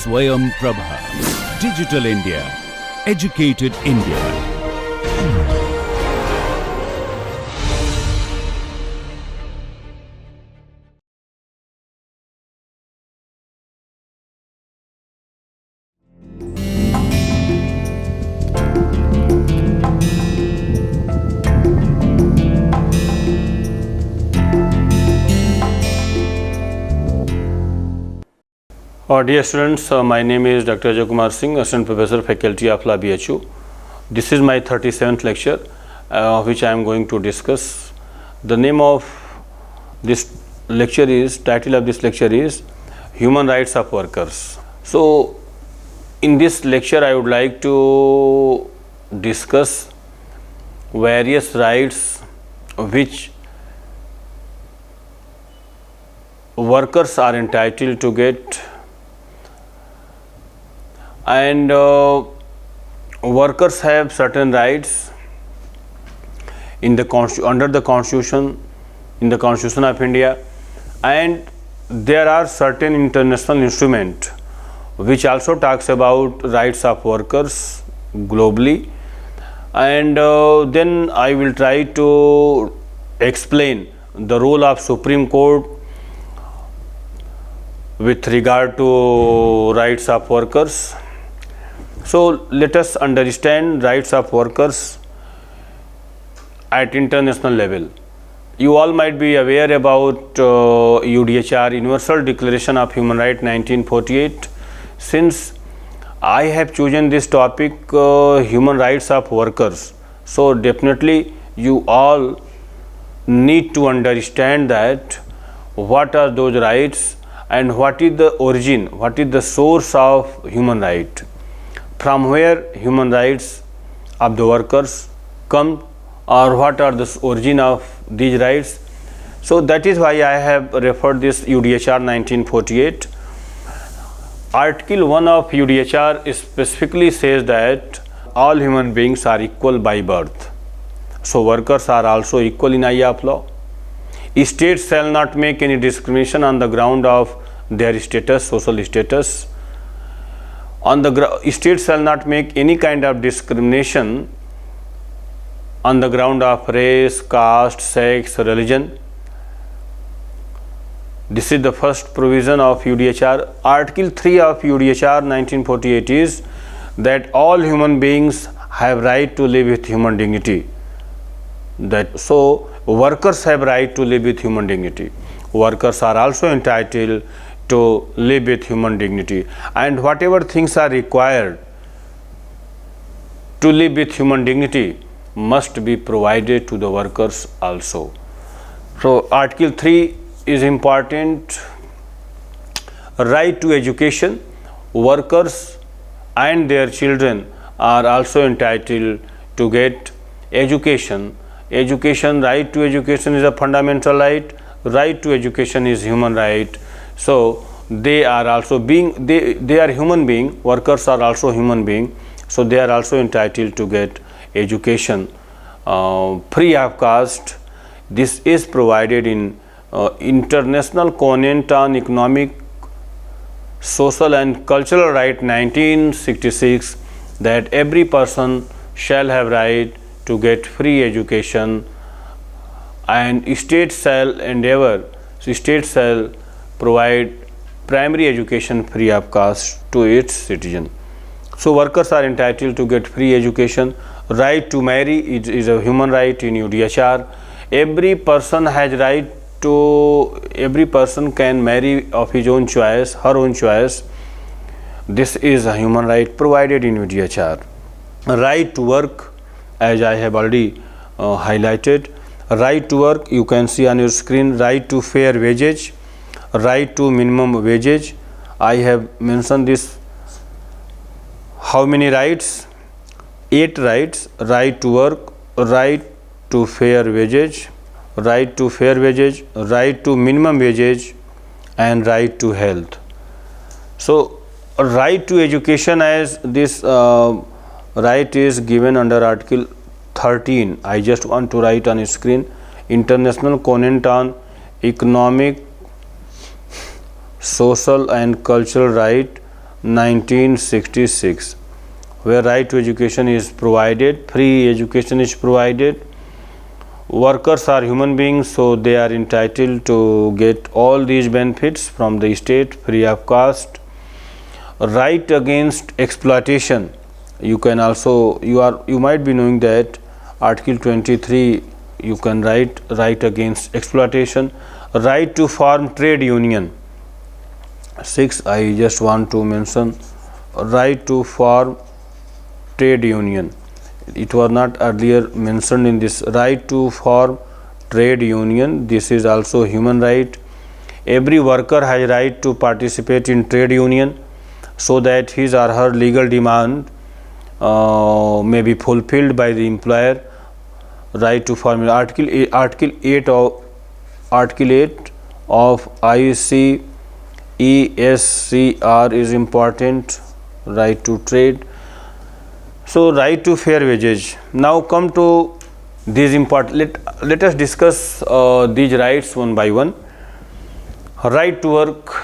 Swayam Prabha. Digital India. Educated India. Dear students, my name is Dr. Ajay Kumar Singh, Assistant Professor, Faculty of Law, BHU. This is my 37th lecture, which I am going to discuss. The name of this lecture is, title of this lecture is Human Rights of Workers. So, in this lecture, I would like to discuss various rights which workers are entitled to get, and workers have certain rights in the under the Constitution, in the Constitution of India, and there are certain international instruments which also talks about rights of workers globally, and then I will try to explain the role of Supreme Court with regard to rights of workers. So let us understand rights of workers at international level. You all might be aware about UDHR, Universal Declaration of Human Rights 1948. Since I have chosen this topic, human rights of workers, so definitely you all need to understand that what are those rights and what is the origin, what is the source of human right, from where human rights of the workers come, or what are the origin of these rights. So that is why I have referred this UDHR 1948. Article 1 of UDHR specifically says that all human beings are equal by birth. So workers are also equal in eye of law. States shall not make any discrimination on the ground of their status, social status. States shall not make any kind of discrimination on the ground of race, caste, sex, religion. This is the first provision of UDHR. Article 3 of UDHR 1948 is that all human beings have right to live with human dignity. So workers have right to live with human dignity. Workers are also entitled to live with human dignity, and whatever things are required to live with human dignity must be provided to the workers also. So Article 3 is important. Right to education. Workers and their children are also entitled to get education. Right to education is a fundamental right. Right to education is human right. So they are also they are human being. Workers are also human being. So they are also entitled to get education free of cost. This is provided in International Covenant on Economic, Social and Cultural Right 1966, that every person shall have right to get free education, and state shall provide primary education free of cost to its citizen. So workers are entitled to get free education. Right to marry is a human right in UDHR. Every person can marry of his own choice, her own choice. This is a human right provided in UDHR. Right to work, as I have already highlighted. Right to work, you can see on your screen. Right to fair wages, right to minimum wages. I have mentioned this. How many rights? 8 rights. Right to work, right to fair wages, right to minimum wages, and right to health. So right to education, as this right is given under Article 13. I just want to write on screen. International Covenant on Economic, Social and Cultural Right 1966, where right to education is provided, free education is provided. Workers are human beings, so they are entitled to get all these benefits from the state free of cost. Right against exploitation, you can also, you might be knowing that Article 23, you can write right against exploitation. Right to form trade union. 6, I just want to mention right to form trade union. It was not earlier mentioned in this. Right to form trade union, this is also human right. Every worker has right to participate in trade union so that his or her legal demand may be fulfilled by the employer. Right to form Article 8 of ICESCR is important. Right to trade. So right to fair wages. Now come to these important. Let us discuss these rights one by one. Right to work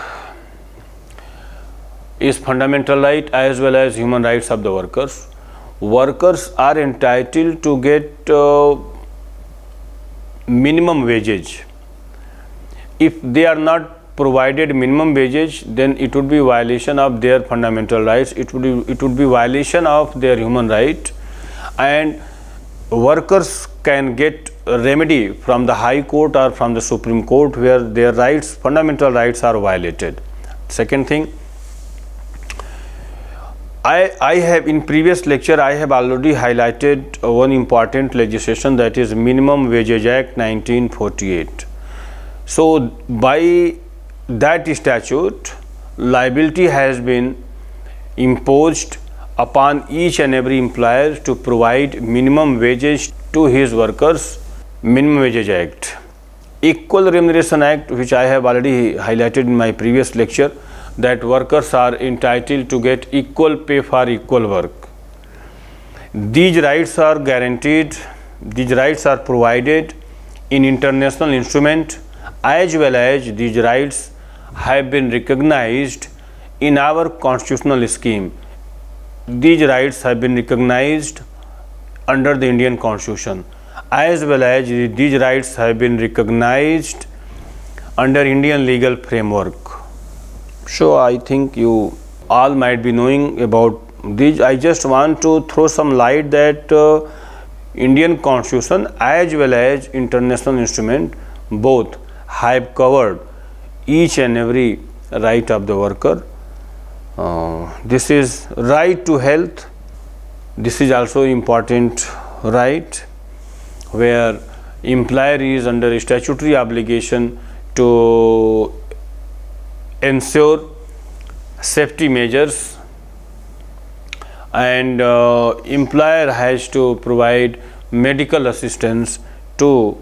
is fundamental right as well as human rights of the workers. Workers are entitled to get minimum wages. If they are not provided minimum wages, then it would be violation of their fundamental rights. It would be violation of their human right, and workers can get a remedy from the High Court or from the Supreme Court where their rights, fundamental rights, are violated. Second thing, I have in previous lecture I have already highlighted one important legislation, that is Minimum Wages Act 1948. So by that statute, liability has been imposed upon each and every employer to provide minimum wages to his workers. Minimum Wages Act. Equal Remuneration Act, which I have already highlighted in my previous lecture, that workers are entitled to get equal pay for equal work. These rights are guaranteed, these rights are provided in international instrument, as well as these rights have been recognized in our constitutional scheme. These rights have been recognized under the Indian Constitution, as well as these rights have been recognized under Indian legal framework. So I think you all might be knowing about these. I just want to throw some light that Indian Constitution as well as international instrument both have covered each and every right of the worker. This is right to health. This is also important right, where employer is under a statutory obligation to ensure safety measures, and employer has to provide medical assistance to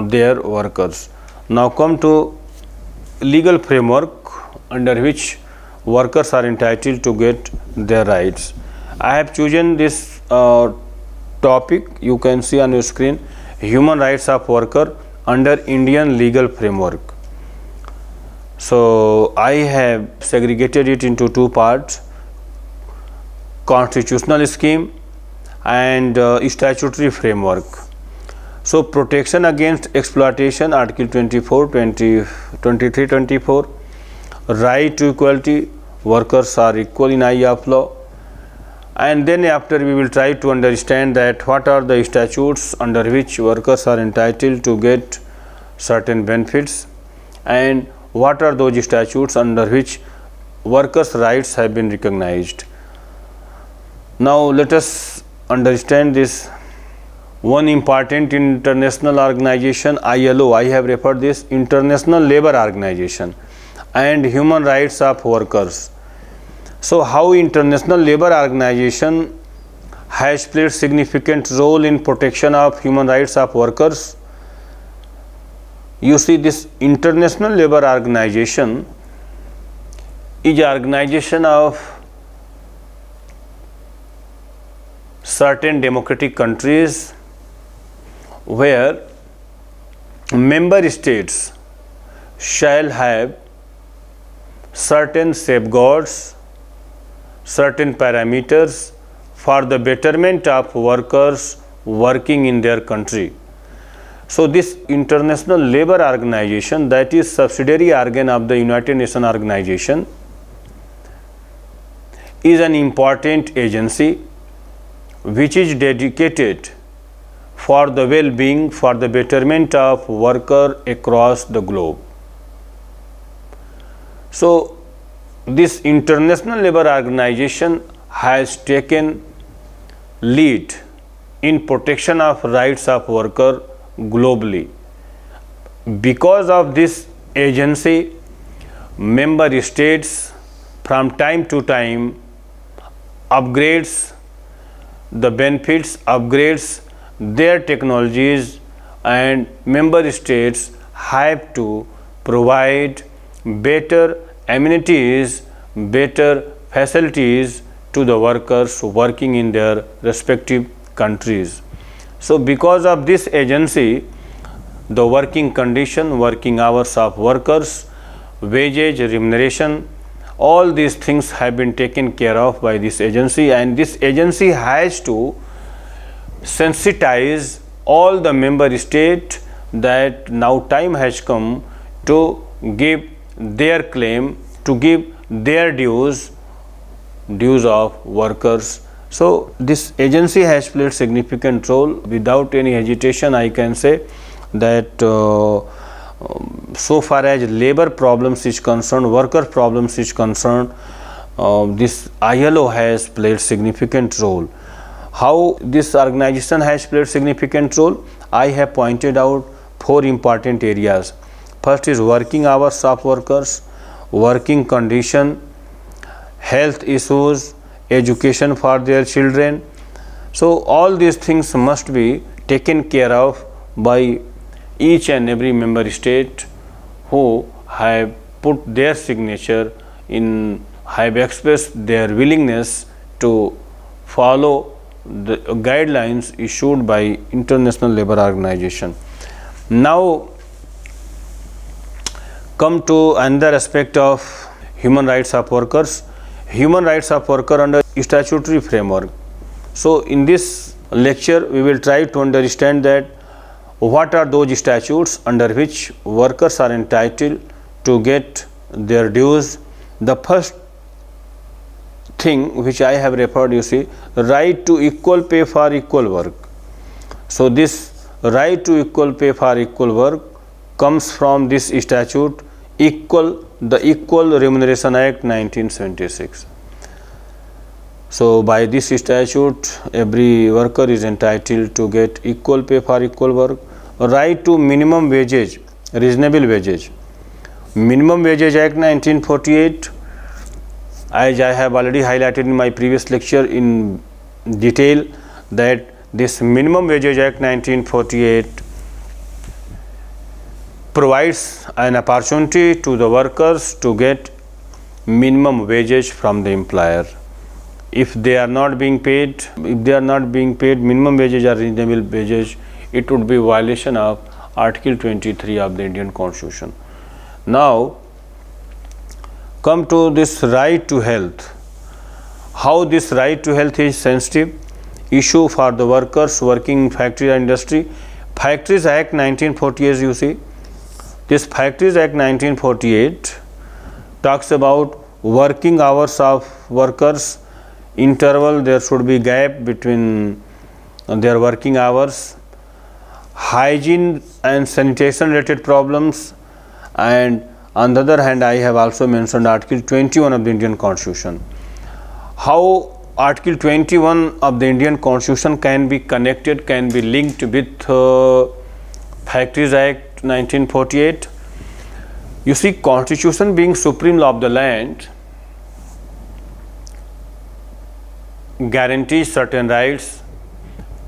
their workers. Now come to legal framework under which workers are entitled to get their rights. I have chosen this topic, you can see on your screen, human rights of worker under Indian legal framework. So I have segregated it into two parts: constitutional scheme and statutory framework. So protection against exploitation, Article 24, 23, 24. Right to equality, workers are equal in eye of law. And then after we will try to understand that what are the statutes under which workers are entitled to get certain benefits, and what are those statutes under which workers' rights have been recognized. Now let us understand this. One important international organization, ILO, I have referred this, International Labour Organization, and human rights of workers. So how International Labour Organization has played significant role in protection of human rights of workers. You see, this International Labour Organization is an organization of certain democratic countries where member states shall have certain safeguards certain parameters for the betterment of workers working in their country. So this International Labour Organization, that is subsidiary organ of the United Nations organization, is an important agency which is dedicated for the well-being, for the betterment of worker across the globe. So this International Labour Organization has taken lead in protection of rights of worker globally. Because of this agency, member states from time to time upgrades the benefits, upgrades their technologies, and member states have to provide better amenities, better facilities to the workers working in their respective countries. So because of this agency, the working condition, working hours of workers, wages, remuneration, all these things have been taken care of by this agency, and this agency has to sensitize all the member states that now time has come to give their claim, to give their dues of workers. So this agency has played significant role. Without any hesitation, I can say that so far as labor problems is concerned, worker problems is concerned, this ILO has played significant role. How this organization has played significant role? I have pointed out 4 important areas. First is working hours of workers, working condition, health issues, education for their children. So all these things must be taken care of by each and every member state who have put their signature in, have expressed their willingness to follow the guidelines issued by International Labour Organization. Now come to another aspect of human rights of workers. Human rights of worker under statutory framework. So in this lecture we will try to understand that what are those statutes under which workers are entitled to get their dues. The first thing which I have referred, you see, right to equal pay for equal work. So this right to equal pay for equal work comes from this statute, the Equal Remuneration Act 1976. So by this statute, every worker is entitled to get equal pay for equal work. Right to minimum wages, reasonable wages. Minimum Wages Act 1948, as I have already highlighted in my previous lecture in detail, that this Minimum Wages Act 1948 provides an opportunity to the workers to get minimum wages from the employer. If they are not being paid, minimum wages or reasonable wages, it would be violation of Article 23 of the Indian Constitution. Now come to this right to health. How this right to health is sensitive issue for the workers working in factory and industry. Factories Act 1948, you see, this Factories Act 1948 talks about working hours of workers, interval, there should be gap between their working hours, hygiene and sanitation related problems, and on the other hand I have also mentioned Article 21 of the Indian Constitution. How Article 21 of the Indian Constitution can be connected, can be linked with Factories Act 1948. You see, Constitution being supreme law of the land guarantees certain rights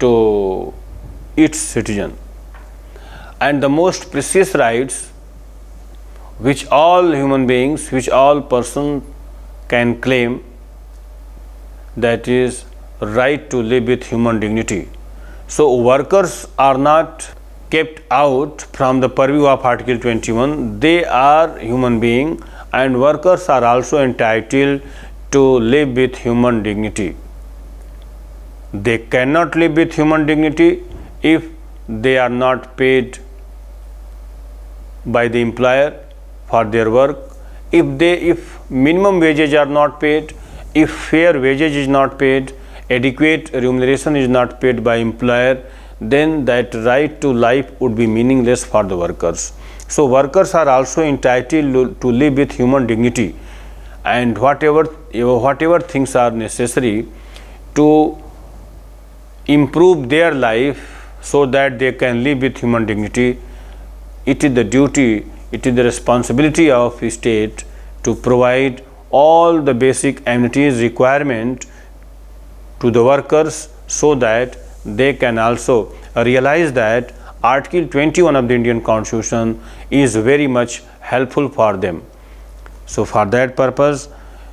to its citizen, and the most precious rights which all human beings, which all persons can claim, that is right to live with human dignity. So workers are not kept out from the purview of Article 21. They are human beings, and workers are also entitled to live with human dignity. They cannot live with human dignity if they are not paid by the employer for their work. If minimum wages are not paid, if fair wages is not paid, adequate remuneration is not paid by employer, then that right to life would be meaningless for the workers. So workers are also entitled to live with human dignity, and whatever things are necessary to improve their life so that they can live with human dignity, it is the duty, it is the responsibility of the state to provide all the basic amenities requirement to the workers, so that they can also realize that Article 21 of the Indian Constitution is very much helpful for them. So for that purpose,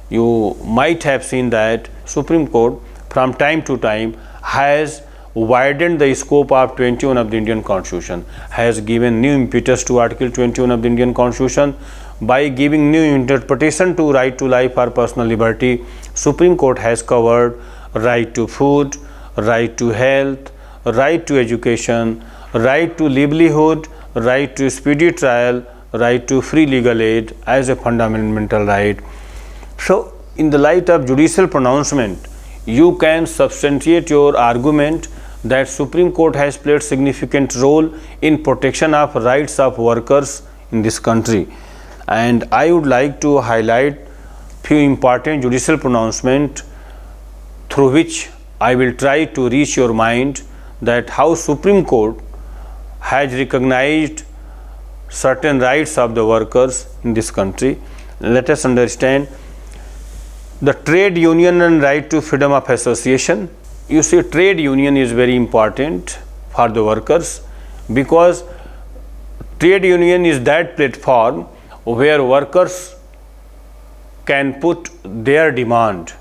you might have seen that Supreme Court from time to time has widened the scope of 21 of the Indian Constitution, has given new impetus to Article 21 of the Indian Constitution by giving new interpretation to right to life or personal liberty. Supreme Court has covered right to food, right to health, right to education, right to livelihood, right to speedy trial, right to free legal aid as a fundamental right. So in the light of judicial pronouncement, you can substantiate your argument that Supreme Court has played significant role in protection of rights of workers in this country. And I would like to highlight few important judicial pronouncements through which I will try to reach your mind that how Supreme Court has recognized certain rights of the workers in this country. Let us understand the trade union and right to freedom of association. You see, trade union is very important for the workers, because trade union is that platform where workers can put their demand,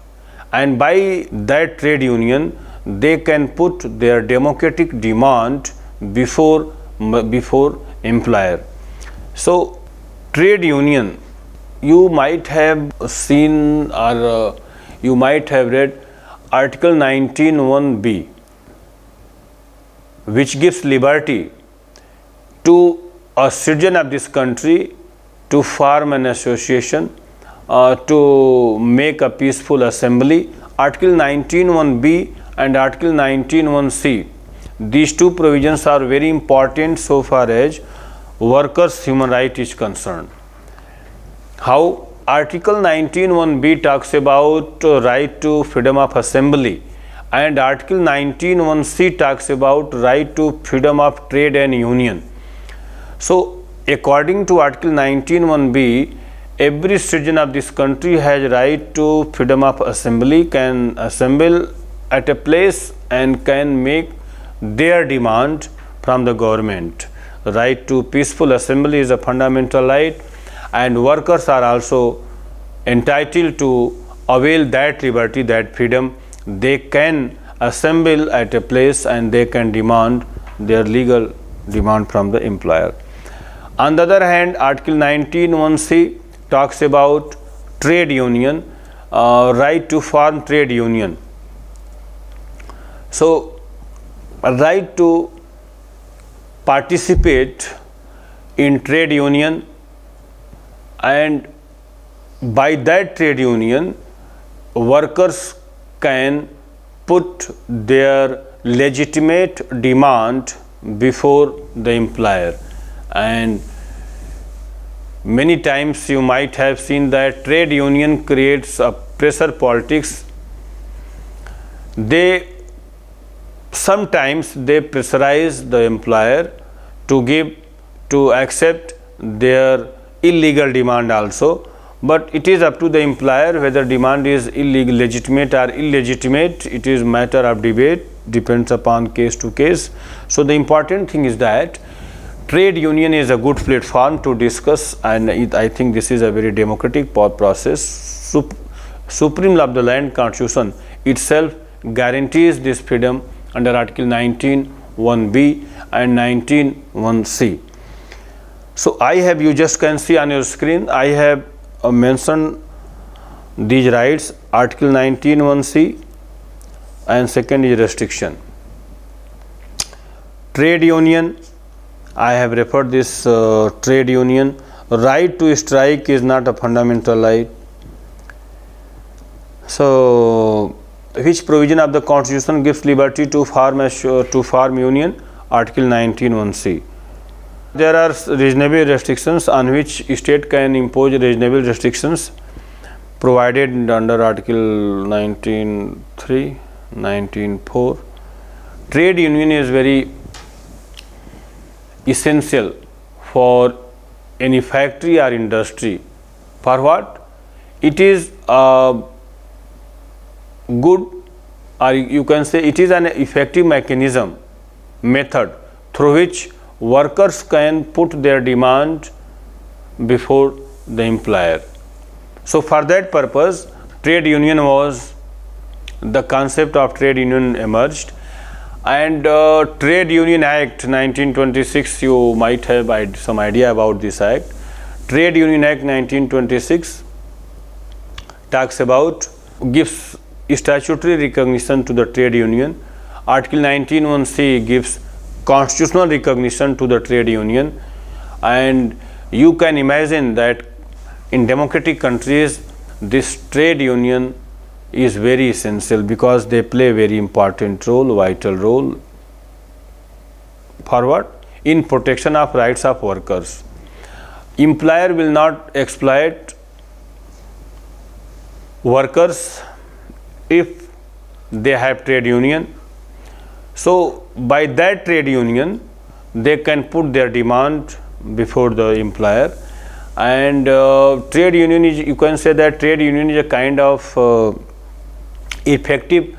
and by that trade union they can put their democratic demand before employer. So trade union, you might have seen or you might have read Article 19(1)(b), which gives liberty to a citizen of this country to form an association, to make a peaceful assembly. Article 19(1)(b) and Article 19(1)(c), these two provisions are very important so far as workers' human right is concerned. How? Article 19(1)(b) talks about right to freedom of assembly, and Article 19(1)(c) talks about right to freedom of trade and union. So according to Article 19(1)(b), every citizen of this country has right to freedom of assembly, can assemble at a place and can make their demand from the government. Right to peaceful assembly is a fundamental right, and workers are also entitled to avail that liberty, that freedom. They can assemble at a place and they can demand their legal demand from the employer. On the other hand, Article 19(1)(c) talks about trade union, right to form trade union. So a right to participate in trade union, and by that trade union workers can put their legitimate demand before the employer. And many times you might have seen that trade union creates a pressure politics. Sometimes they pressurize the employer to accept their illegal demand also, but it is up to the employer whether demand is illegal, legitimate or illegitimate. It is matter of debate, depends upon case to case. So the important thing is that trade union is a good platform to discuss, and I think this is a very democratic process. Supreme law of the land Constitution itself guarantees this freedom under Article 19(1)(b) and 19(1)(c). So you just can see on your screen, I have mentioned these rights Article 19(1)(c), and second is restriction. Trade union, I have referred this trade union. Right to strike is not a fundamental right. So, which provision of the Constitution gives liberty to farm union? Article 19(1)(c). There are reasonable restrictions on which state can impose reasonable restrictions provided under Article 19(3), 19(4). Trade union is very essential for any factory or industry. For what? It is a good, or you can say it is an effective method through which workers can put their demand before the employer. So for that purpose, trade union was, the concept of trade union emerged, and Trade Union Act 1926, you might have some idea about this act. Trade Union Act 1926 talks about, gives statutory recognition to the trade union. Article 19(1)(c) gives constitutional recognition to the trade union, and you can imagine that in democratic countries this trade union is very essential because they play a very important role, vital role for what? In protection of rights of workers. Employer will not exploit workers if they have trade union. So by that trade union they can put their demand before the employer, and trade union is, you can say that trade union is a kind of effective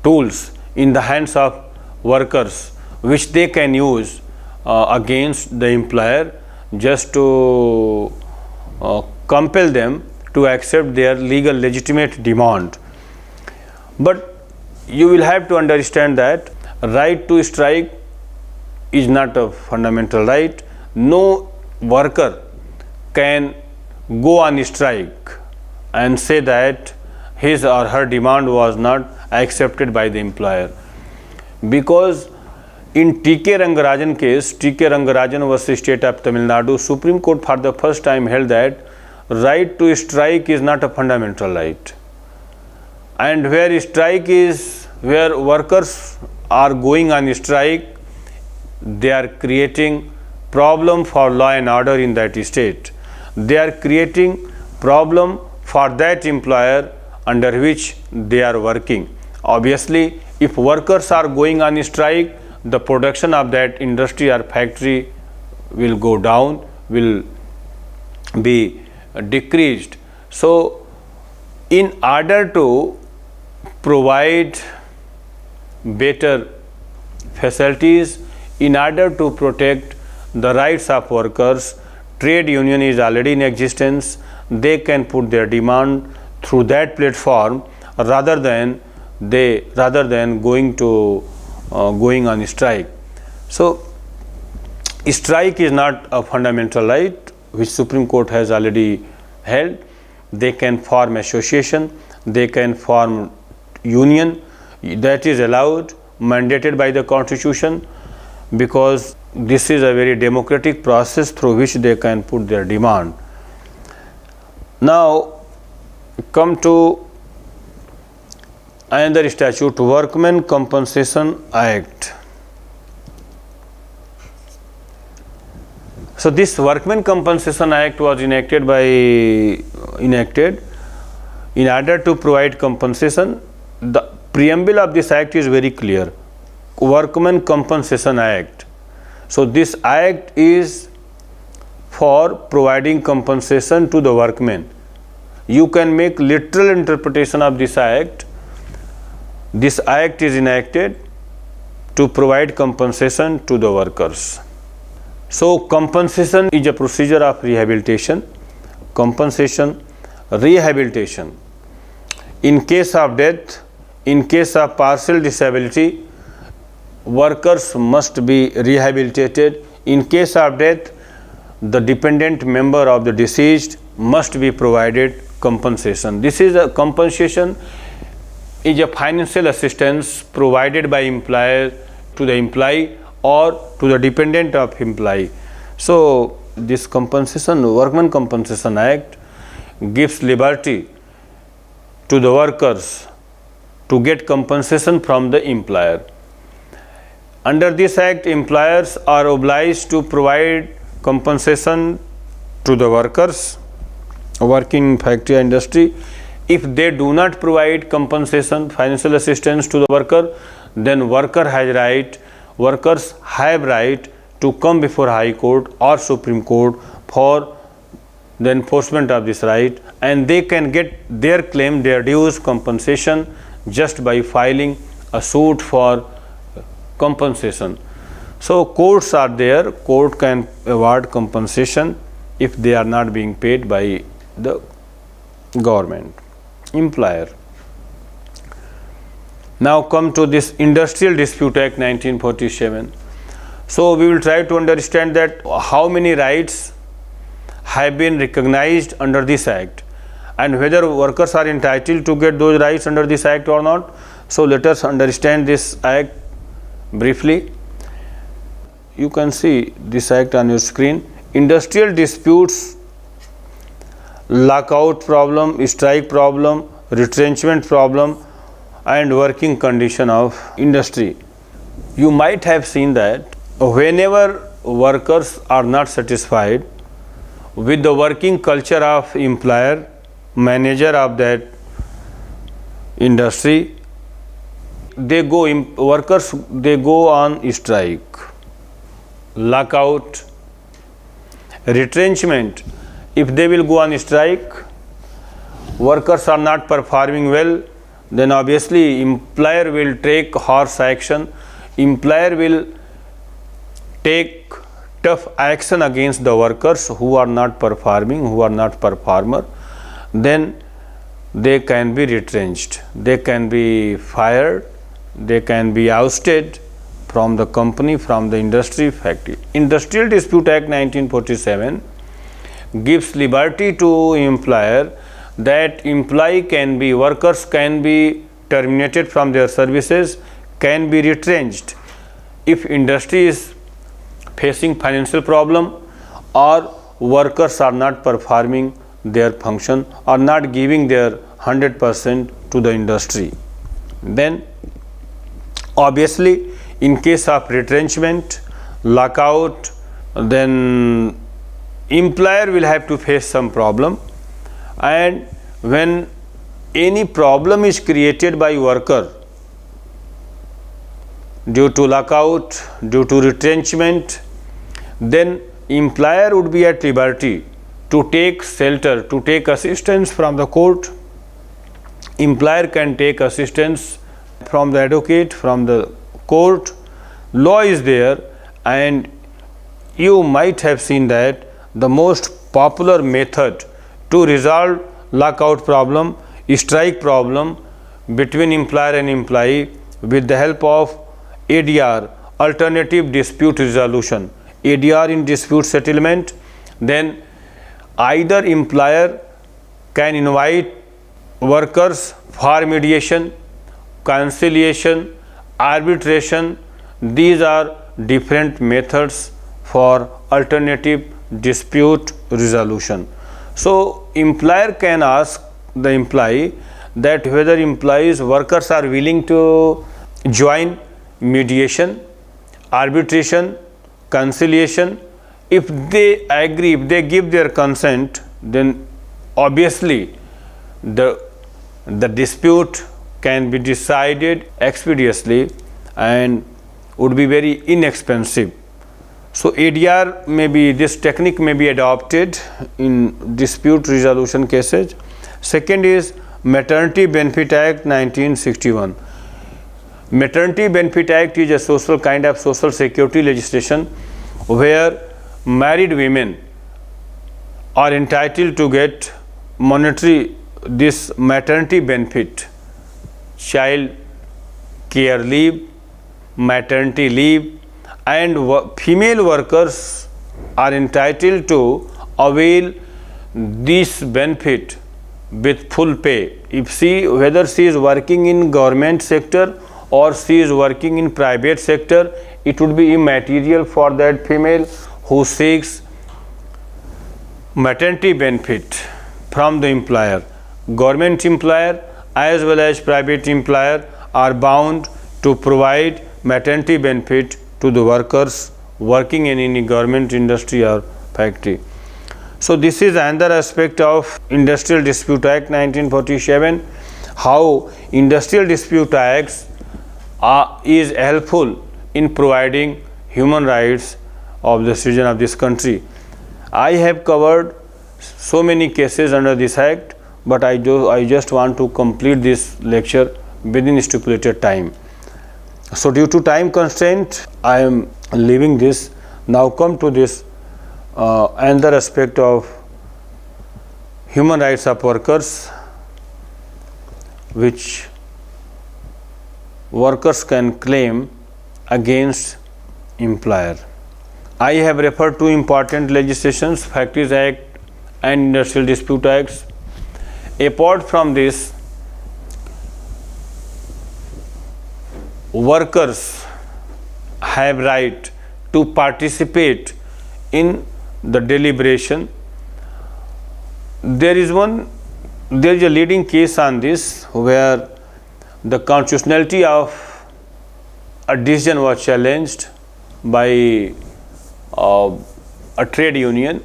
tools in the hands of workers which they can use against the employer, just to compel them to accept their legal legitimate demand. But you will have to understand that right to strike is not a fundamental right. No worker can go on strike and say that his or her demand was not accepted by the employer, because in T.K. Rangarajan case, T.K. Rangarajan versus State of Tamil Nadu, Supreme Court for the first time held that right to strike is not a fundamental right, and where strike is, where workers are going on strike, they are creating problem for law and order in that state. They are creating problem for that employer under which they are working. Obviously, if workers are going on strike, the production of that industry or factory will go down, will be decreased. So in order to provide better facilities, in order to protect the rights of workers, trade union is already in existence. They can put their demand through that platform rather than going on strike. So strike is not a fundamental right which Supreme Court has already held. They can form association, they can form union, that is allowed, mandated by the Constitution, because this is a very democratic process through which they can put their demand. Now come to another statute, Workmen Compensation Act. So this Workmen Compensation Act was enacted in order to provide compensation. The preamble of this act is very clear, Workmen Compensation Act. So this act is for providing compensation to the workmen. You can make literal interpretation of this act. This act is enacted to provide compensation to the workers. So compensation is a procedure of rehabilitation. Compensation, rehabilitation. In case of death, in case of partial disability, workers must be rehabilitated. In case of death, the dependent member of the deceased must be provided compensation. This is a compensation is a financial assistance provided by employer to the employee or to the dependent of employee. So this compensation, Workmen Compensation Act, gives liberty to the workers to get compensation from the employer. Under this act, employers are obliged to provide compensation to the workers working in factory industry. If they do not provide compensation, financial assistance to the worker, then workers have right to come before High Court or Supreme Court for the enforcement of this right, and they can get their claim, their dues compensation just by filing a suit for compensation. So courts are there, court can award compensation if they are not being paid by the government, employer. Now come to this Industrial Dispute Act 1947. So we will try to understand that how many rights have been recognized under this act and whether workers are entitled to get those rights under this act or not. So let us understand this act briefly. You can see this act on your screen. Industrial disputes, lockout problem, strike problem, retrenchment problem, and working condition of industry. You might have seen that whenever workers are not satisfied with the working culture of employer, manager of that industry, workers go on strike, lockout, retrenchment. If they will go on strike, workers are not performing well, then obviously employer will take harsh action. Employer will take tough action against the workers who are not performing, who are not performer. Then they can be retrenched, they can be fired, they can be ousted from the company, from the industry, factory. Industrial Dispute Act 1947 gives liberty to employer that workers can be terminated from their services, can be retrenched if industry is facing financial problem or workers are not performing their function or not giving their 100% to the industry. Then obviously in case of retrenchment, lockout, then employer will have to face some problem, and when any problem is created by worker due to lockout, due to retrenchment, then employer would be at liberty to take shelter, to take assistance from the court. Employer can take assistance from the advocate, from the court. Law is there, and you might have seen that the most popular method to resolve lockout problem, strike problem between employer and employee with the help of ADR, alternative dispute resolution. ADR in dispute settlement, then either employer can invite workers for mediation, conciliation, arbitration. These are different methods for alternative dispute resolution. So employer can ask the employee that whether workers are willing to join mediation, arbitration, conciliation. If they agree, if they give their consent, then obviously the dispute can be decided expeditiously and would be very inexpensive. So ADR this technique may be adopted in dispute resolution cases. Second is Maternity Benefit Act 1961. Maternity Benefit Act is a social security legislation where married women are entitled to get this maternity benefit, child care leave, maternity leave, and female workers are entitled to avail this benefit with full pay. If she, whether she is working in government sector or she is working in private sector, it would be immaterial for that female who seeks maternity benefit from the employer. Government employer as well as private employer are bound to provide maternity benefit to the workers working in any government industry or factory. So this is another aspect of Industrial Dispute Act 1947, how Industrial Dispute Acts is helpful in providing human rights of the citizen of this country. I have covered so many cases under this act, but I just want to complete this lecture within stipulated time. So due to time constraint, I am leaving this. Now come to this another aspect of human rights of workers, which workers can claim against employer. I have referred to important legislations, Factories Act and Industrial Dispute Acts. Apart from this, workers have right to participate in the deliberation. There is a leading case on this where the constitutionality of a decision was challenged by a trade union.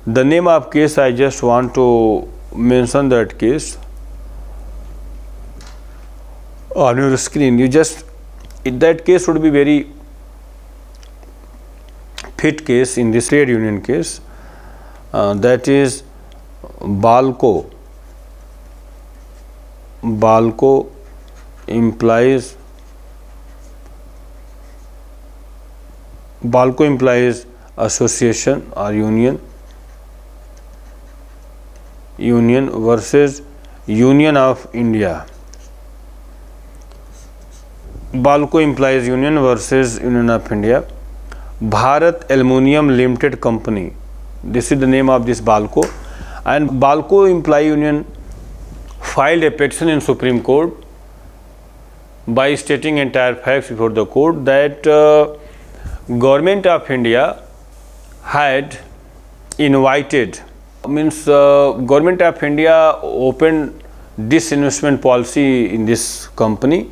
The name of case, I just want to mention that case on your screen. That case would be very fit case in this trade union case. That is Balco. Balco implies association or union versus Union of India. Balco implies union versus Union of India. Bharat Aluminium Limited Company, this is the name of this Balco, and Balco Imply Union filed a petition in Supreme Court by stating entire facts before the court that Government of India had invited, Government of India opened disinvestment policy in this company,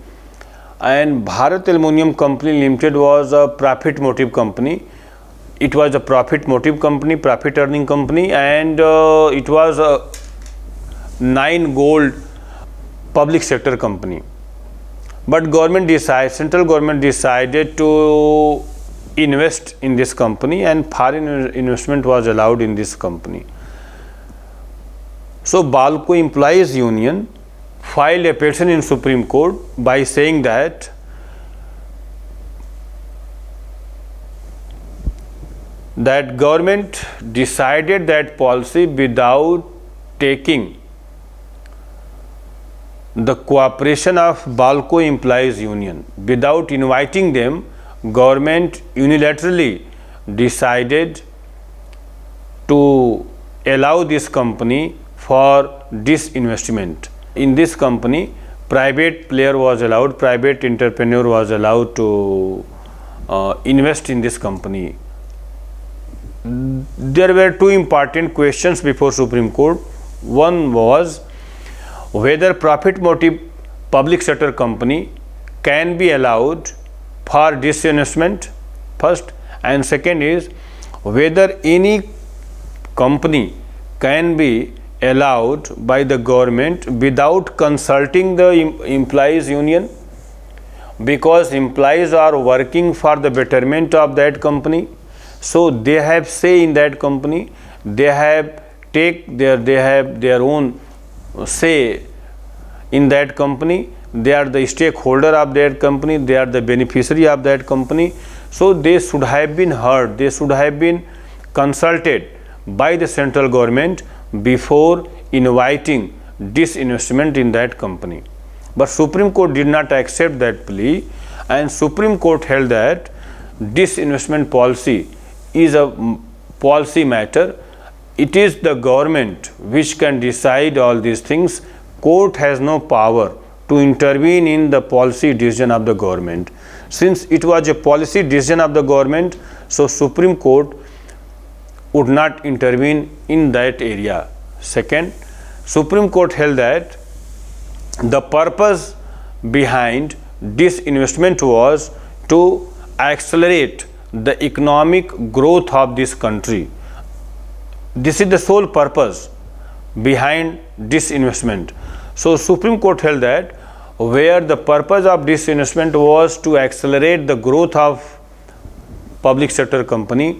and Bharat Aluminium Company Limited was a profit motive company. It was a profit motive company, profit earning company, and it was a 9 gold public sector company. But central government decided to invest in this company, and foreign investment was allowed in this company. So Balco Employees Union filed a petition in Supreme Court by saying that government decided that policy without taking the cooperation of Balco Employees Union. Without inviting them, government unilaterally decided to allow this company for disinvestment. In this company, private player was allowed, private entrepreneur was allowed to invest in this company. There were two important questions before Supreme Court. One was whether profit motive public sector company can be allowed for disinvestment first, and second is whether any company can be allowed by the government without consulting the employees union, because employees are working for the betterment of that company, so they have say in that company, they have their own say in that company, they are the stakeholder of that company, they are the beneficiary of that company, so they should have been heard, they should have been consulted by the central government before inviting disinvestment in that company. But Supreme Court did not accept that plea, and Supreme Court held that disinvestment policy is a policy matter it is the government which can decide all these things. Court has no power to intervene in the policy decision of the government. Since it was a policy decision of the government, so Supreme Court would not intervene in that area. Second, Supreme Court held that the purpose behind disinvestment was to accelerate the economic growth of this country. This is the sole purpose behind disinvestment. So Supreme Court held that where the purpose of disinvestment was to accelerate the growth of public sector company,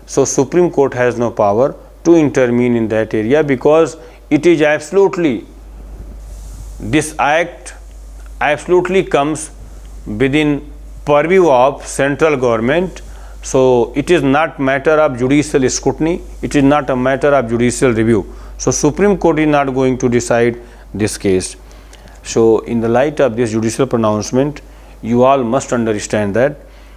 so Supreme Court has no power to intervene in that area, because it is absolutely, this act absolutely comes within purview of central government. So it is not matter of judicial scrutiny, it is not a matter of judicial review. So Supreme Court is not going to decide this case. So in the light of this judicial pronouncement, you all must understand that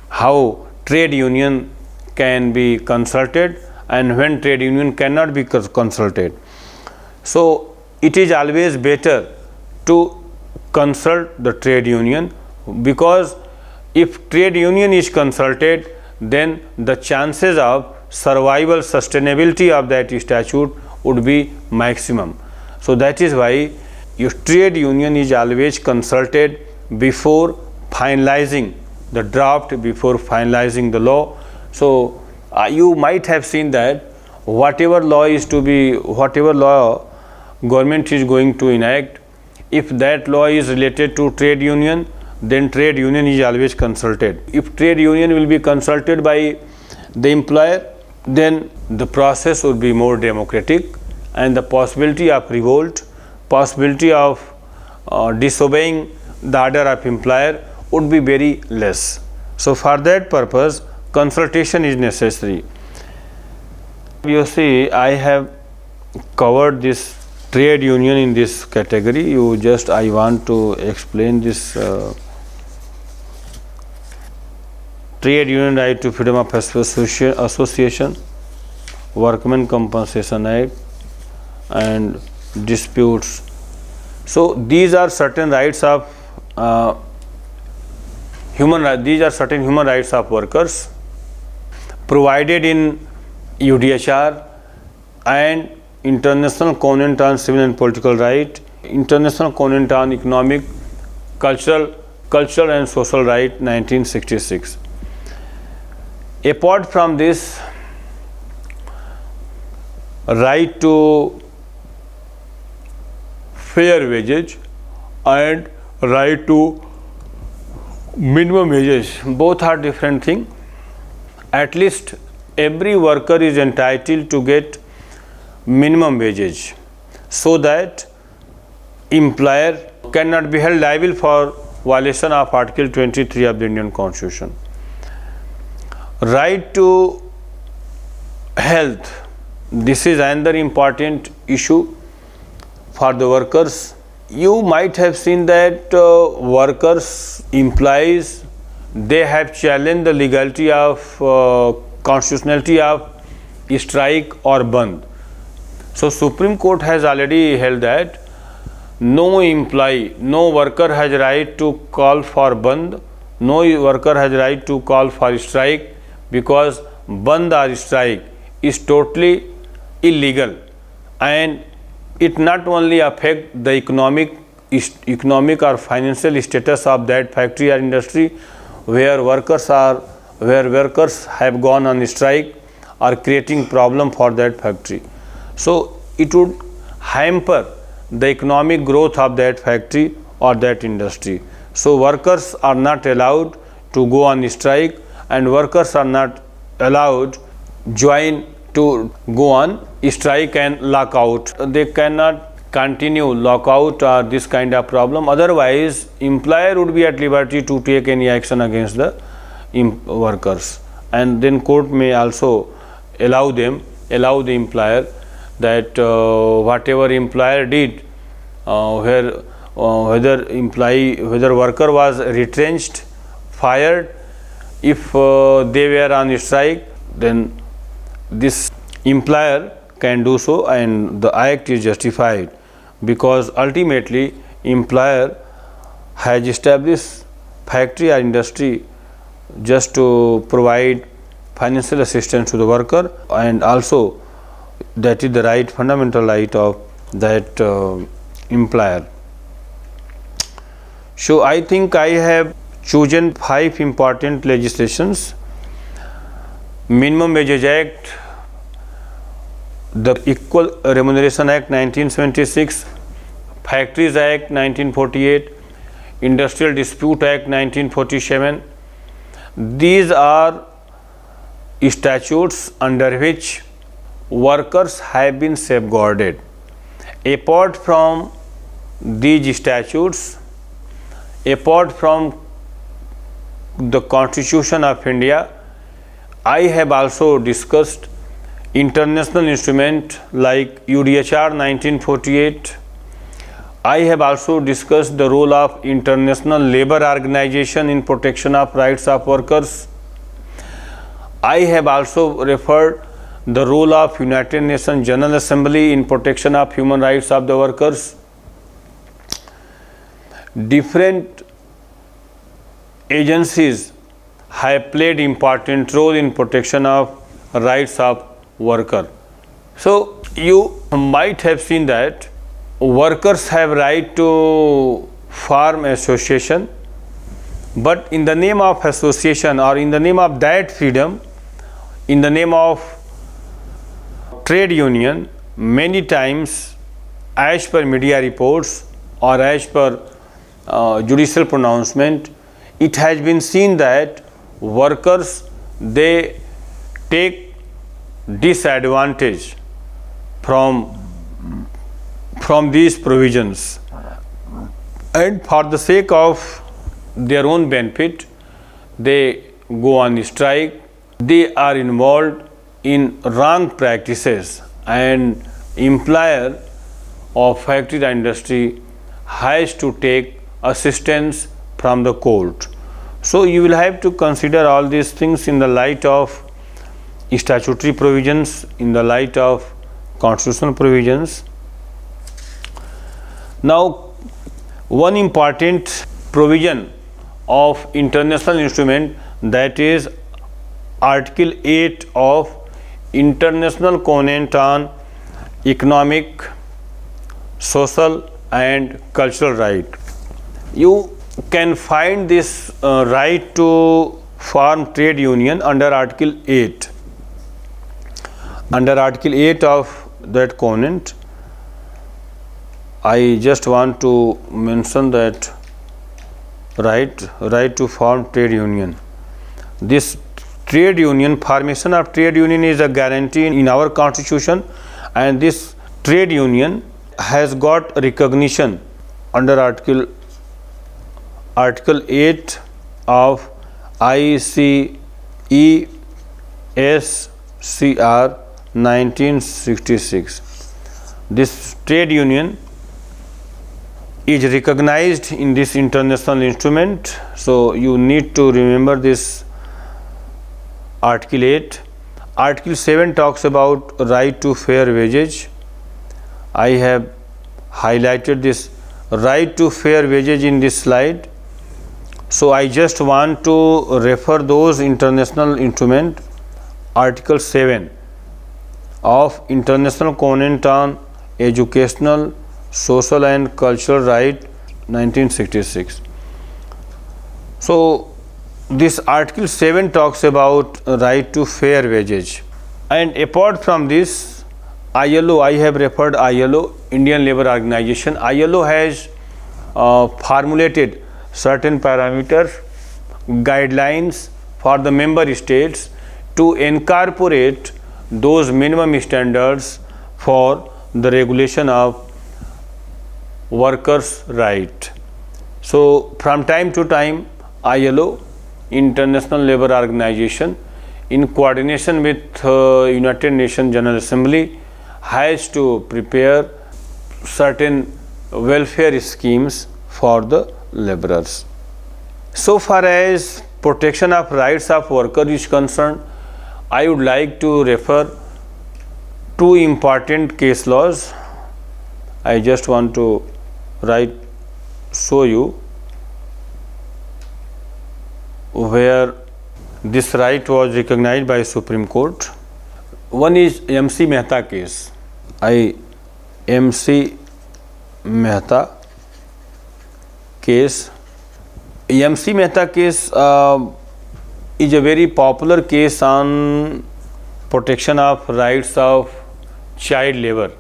how trade union can be consulted and when trade union cannot be consulted. So it is always better to consult the trade union, because if trade union is consulted, then the chances of survival, sustainability of that statute would be maximum. So that is why your trade union is always consulted before finalizing the draft, before finalizing the law. So you might have seen that whatever law government is going to enact, if that law is related to trade union, then trade union is always consulted. If trade union will be consulted by the employer, then the process would be more democratic and the possibility of revolt, possibility of disobeying the order of employer would be very less. So for that purpose, consultation is necessary. You see, I have covered this trade union in this category. I want to explain this trade union right to freedom of association, Workmen Compensation Act, and disputes. So these are certain rights of these are certain human rights of workers provided in UDHR and International Covenant on Civil and Political Right, International Covenant on Economic, Cultural and Social Right, 1966. Apart from this, right to fair wages and right to minimum wages, both are different things. At least every worker is entitled to get minimum wages, so that employer cannot be held liable for violation of Article 23 of the Indian Constitution. Right to health, this is another important issue for the workers. You might have seen that workers, employees, they have challenged the legality of constitutionality of strike or band. So Supreme Court has already held that no employee, no worker has right to call for band, no worker has right to call for strike, because band or strike is totally illegal, and it not only affect the economic or financial status of that factory or industry where workers have gone on strike or creating problem for that factory. So it would hamper the economic growth of that factory or that industry. So workers are not allowed to go on strike, and workers are not allowed to go on strike and lockout. They cannot continue lockout or this kind of problem. Otherwise, employer would be at liberty to take any action against the workers, and then court may also allow the employer that whatever employer did, whether worker was retrenched, fired, if they were on strike, then this employer can do so, and the act is justified because ultimately employer has established factory or industry just to provide financial assistance to the worker, and also that is the right, fundamental right of that employer. So I think I have chosen 5 important legislations: Minimum Wages Act, the Equal Remuneration Act 1976, Factories Act 1948, Industrial Dispute Act 1947. These are statutes under which workers have been safeguarded. Apart from these statutes, apart from the Constitution of India, I have also discussed international instruments like UDHR 1948. I have also discussed the role of International Labour Organization in protection of rights of workers. I have also referred the role of United Nations General Assembly in protection of human rights of the workers. Different agencies have played important role in protection of rights of worker. So you might have seen that workers have right to form association, but in the name of association, or in the name of that freedom, in the name of trade union, many times, as per media reports or as per judicial pronouncement, it has been seen that workers, they take disadvantage from these provisions, and for the sake of their own benefit, they go on strike. They are involved in wrong practices, and employer of factory industry has to take assistance from the court. So you will have to consider all these things in the light of statutory provisions, in the light of constitutional provisions. Now, one important provision of international instrument, that is Article 8 of International Covenant on Economic, Social and Cultural Right. You can find this right to form trade union under Article 8. Under Article 8 of that covenant, I just want to mention that right to form trade union. This trade union, formation of trade union is a guarantee in our constitution, and this trade union has got recognition under Article 8 of ICESCR 1966. This trade union is recognized in this international instrument, so you need to remember this Article 8. Article 7 talks about right to fair wages. I have highlighted this right to fair wages in this slide. So I just want to refer those international instruments. Article 7 of International Covenant on Educational, Social and Cultural Right 1966. So this Article 7 talks about right to fair wages. And apart from this, ILO, I have referred ILO, Indian Labour Organization. ILO has formulated certain parameters, guidelines for the member states to incorporate those minimum standards for the regulation of workers' right. So from time to time, ILO, International Labour Organization, in coordination with United Nations General Assembly, has to prepare certain welfare schemes for the laborers. So far as protection of rights of worker is concerned, I would like to refer two important case laws. I just want to show you where this right was recognized by Supreme Court. One is MC Mehta case. MC Mehta case. MC Mehta case is a very popular case on protection of rights of child labor,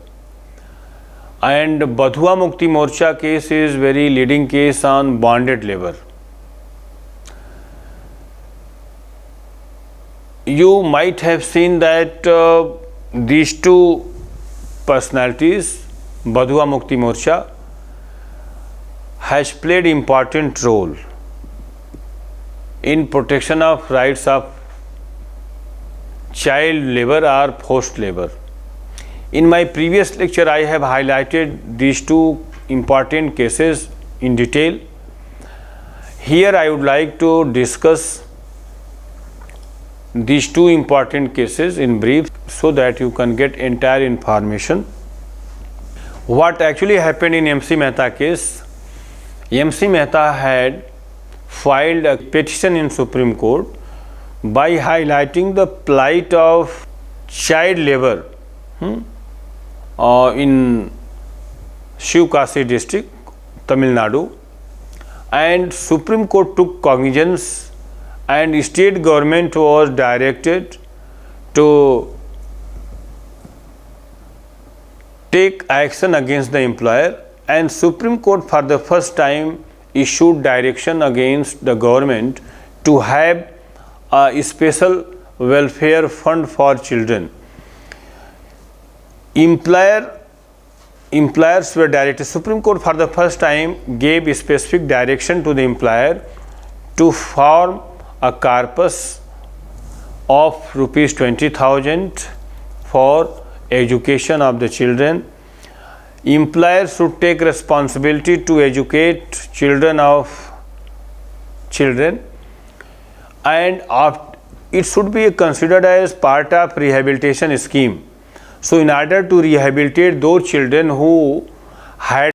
and Badhua Mukti Morcha case is very leading case on bonded labor. You might have seen that these two personalities, Badhua Mukti Morcha, has played important role in protection of rights of child labor or forced labor. In my previous lecture, I have highlighted these two important cases in detail. Here I would like to discuss these two important cases in brief so that you can get entire information. What actually happened in MC Mehta case? MC Mehta had filed a petition in Supreme Court by highlighting the plight of child labor in Shivkasi district, Tamil Nadu, and Supreme Court took cognizance and state government was directed to take action against the employer, and Supreme Court for the first time issued direction against the government to have a special welfare fund for children. Employers were directed. Supreme Court for the first time gave a specific direction to the employer to form a corpus of rupees 20,000 for education of the children. Employers should take responsibility to educate children, and it should be considered as part of rehabilitation scheme. So in order to rehabilitate those children who had